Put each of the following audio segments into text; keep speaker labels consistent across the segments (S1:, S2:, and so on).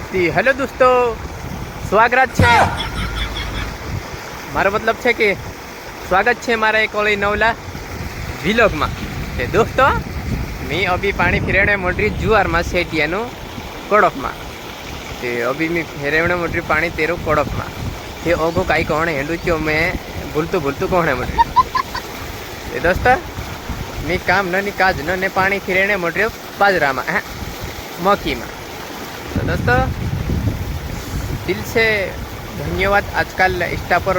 S1: Hello दोस्तों, स्वागत છે મારો મતલબ છે કે સ્વાગત છે મારા એક ઓલી નવલા વિલોગમાં। તે દોસ્તો मी अभी पानी फिरवणे मोटरी जुआर में सेटियानु कोड़क में ते अभी मी फिरवणे मोटरी पानी तेरू कोड़क में ते ओगो काई कौन हेंडू क्यों मैं भूलतू कौन है मोटरी ते दोस्त मी काम न काज न पानी फिरवणे मोटरी बाजरा में मकी में। तो दोस्तों दिल से धन्यवाद, आजकल इंस्टा पर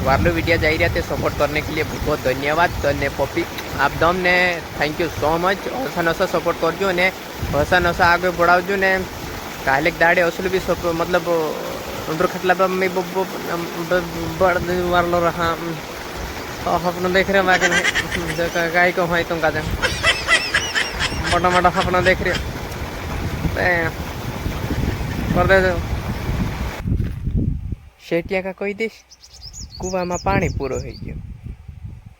S1: वार्लू वीडियो जा रहा थे सपोर्ट करने के लिए बहुत बहुत धन्यवाद। तो ने पॉपी आप दम ने थैंक यू सो मच। हसा नसा सपोर्ट करजो ने हसा नसा आगे बढ़ावजो ने काले दाड़े असल भी मतलब उधर खटला में वार्लो रहा अपना देख रहे बाकी गाय को है तुम का मोटा मोटा अपना देख रहे कर दे शेटिया का कोई देश कुआ में पानी पूरो हो गयो।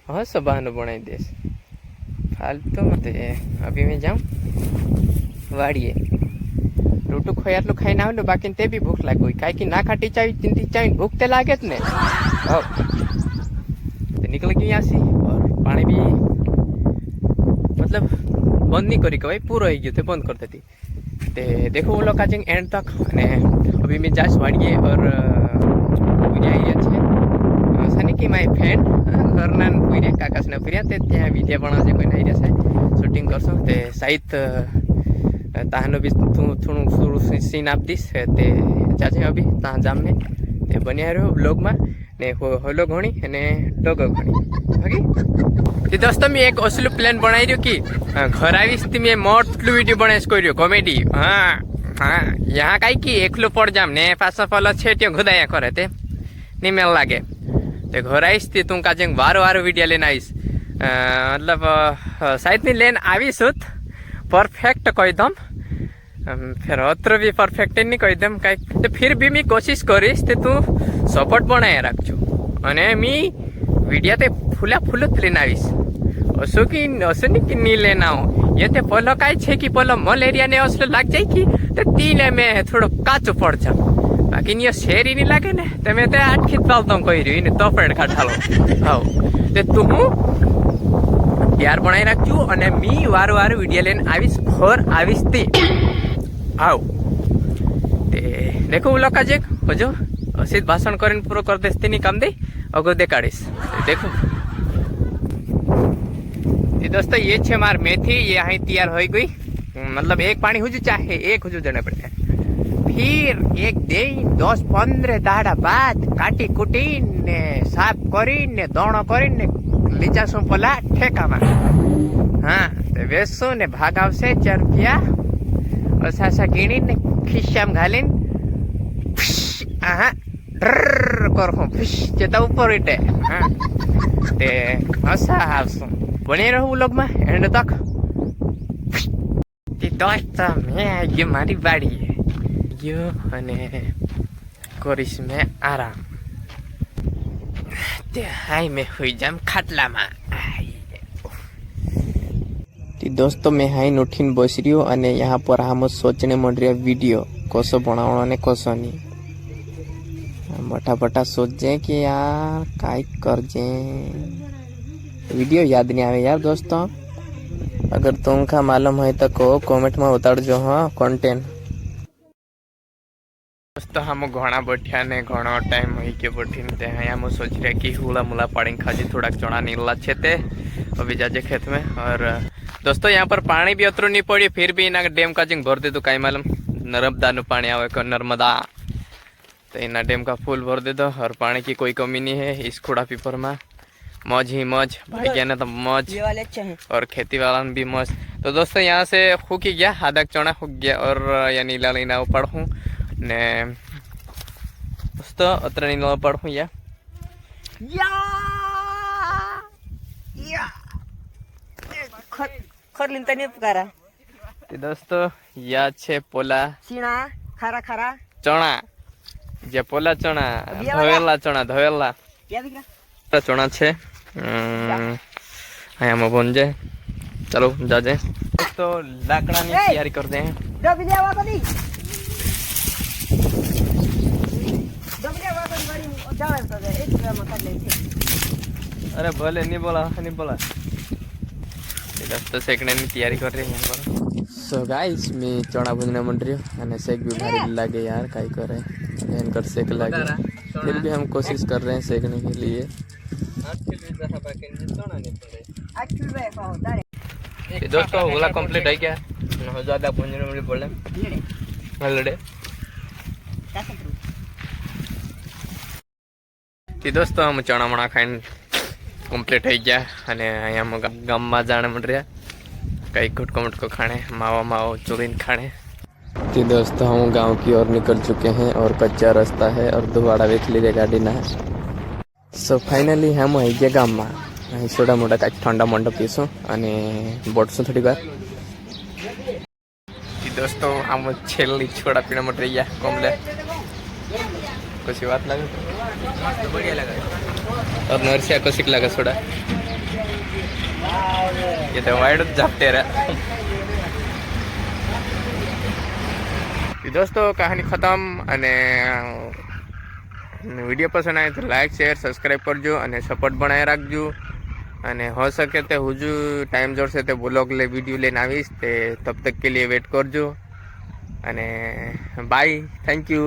S1: हाँ सब बहानो बनाई देश फालतू मत। अभी मैं जाऊँ वाड़िए रोटू खोयाटलू खाई ना हो बाकी ते भी भूख लग गई कहीं कि ना खाटी चावी चिंती चावी भूख ते लागे ने तो निकल गई यहाँ से। और पानी भी मतलब बंद नहीं करी भाई पूरा हो गयो थे बंद कर देती ते देखो वो लोग काजिंग एंड तक। अभी मैं जास वाड़िए और कि माय फ्रेंड घरना पुर्या काकास ने पुर्या ते त्या वीडियो बनाजे कोई नहीं रहे शूटिंग करसो ते शायद ताहनो भी थोड़ू शुरू सीन आप दिस ते जाजे अभी ता जामने ते बनिया रहो ब्लॉग में ने होलो घणी ने डोगो घणी ओके। ते दोस्तों मैं एक असली प्लान बनाई रही कि घर आवीस ती मैं मोटलू वीडियो बनाइस करियो कॉमेडी। हां हां यहाँ काई कि एकलो पड़ जाम ने पाछा फल छेटियो घुदाया करे ते नहीं मेल लागे ते घर आईस थी तू का जेंग वारो वारो वीडियो लेन आईस मतलब शायद नहीं लेन आवीस परफेक्ट कही दम फिर अत्र भी परफेक्ट नहीं कही दम कहीं तो फिर भी मैं कोशिश करीस ते तू सपोर्ट बनाए रखजो अने मी वीडियो ते फुला फुलत लेन आवीस असो नहीं कि नहीं लेना हो ये ते पहले काई छे कि पहले मलेरिया ने असलो लाग जाए कि तो तीने में थोड़ो काचो पड़ जा बाकी ये शेरी नहीं लगे ने ते मैं ते 8 खीत पालता हूँ कही रही तो पेड़ खाठालो हाँ ते तू यार बनाई रखजू अने मी वार वार वीडियो लेन आवीस घर आवीस ती आओ ते देखो वो लोग का जे होजो असित भाषण करीन पूरो कर देस तीनी काम दे अगो दे काढ़ीस देखो ये दोस्तों ये छे मार मेथी ये यहाँ तैयार हो गई मतलब एक पानी हुजू चाहे एक हुजू देने पड़े फिर एक दिन 10-15 दाड़ा बाद काटी कुटी ने साफ करी ने दाणो करी ने लीचा सो पला ठेका में हाँ तो वेसो ने भागाव से 4 रुपया और गिणी ने खिस्सा में घाली करो चेता ऊपर इटे हाँ ते हसा हावसो बने रहूं लोग में एंड तक दोस्त मैं ये मारी बाड़ी है यो अने करीश में आराम ते हाय में हुई जाम खाटला में। दोस्तों मैं हाई उठीन बस रही हूँ अने यहाँ पर हम सोचने मड रहा वीडियो कसो बनावणो ने कसो नहीं मोटा सोचे कि यार काई करजे वीडियो याद नहीं आवे यार। दोस्तों अगर तुमका मालूम है तो कहो कमेंट में उतारजो हाँ कंटेंट। दोस्तों हम घना बैठा ने घना टाइम हो गया बैठी ते हम सोच रहे कि हुला मुला पानी खाजी थोड़ा चना नीला छे ते अभी जाजे खेत में। और दोस्तों यहाँ पर पानी भी अतरो नहीं पड़ी फिर भी इना डैम का जिंग भर दे तो कहीं मालूम नर्मदा नु पानी आवे को नर्मदा तो इना डैम का फुल भर दे दो और पानी की कोई कमी नहीं है इस खुड़ा पीपर में मौज ही मौज भाई क्या ना तो मौज और खेती वाला भी मौज। तो दोस्तों यहाँ से खूक ही गया आधा चना खूक गया और या नीला नीला ऊपर हूँ ने दोस्तों अत्र नीला ऊपर हूँ या
S2: खरलिन तनी पुकारा
S1: ते दोस्तों या छे पोला
S2: सीना खारा खारा
S1: चना जे पोला चना धवेला चना छे हाँ हम बन जाए चलो जा जाए तो लाकड़ा की तैयारी करते हैं अरे भले नहीं बोला तो सेकने की तैयारी कर रहे हैं यहाँ पर। सो गाइस मैं चना भूंजना मंड रही हूँ અને सेक भी भारी लगे यार काई करे भयंकर सेक लगे फिर भी हम कोशिश कर रहे हैं सेकने के लिए। दोस्तों ओला कंप्लीट है क्या हो ज्यादा भूंजने में बोले हलड़े दोस्तों हम चना मणा खाई कम्प्लीट થઈ ગયા અને અહીંયા ગામમાં જાણે મળ્યા कई गुटको मुटको खाने मावा चोरीन खाने। जी दोस्तों हम गांव की ओर निकल चुके हैं और कच्चा रास्ता है और दुवाड़ा वेच लीजिए गाड़ी ना। सो फाइनली हम आई गए गाम में અહીં સોડા મોટા કાંઈક ઠંડા મંડપ પીશું અને બોટશું થોડી વાર। दोस्तों આમ છેલ્લી છોડા પીણા માટે રહ્યા કોમલે कुछ बात लगे तो बढ़िया लगा और नरसिया को सिक लगा सोडा ये तो वाइड जाते रहा। दोस्तों कहानी खत्म અને વિડીયો પસંદ આવે તો લાઈક શેર સબસ્ક્રાઈબ કરજો અને સપોર્ટ બનાવી રાખજો અને हो सके तो हुजू टाइम जोड़से तो ब्लॉग ले वीडियो लेने आवीश ते तब तक के लिए वेट करजो અને बाय थैंक यू।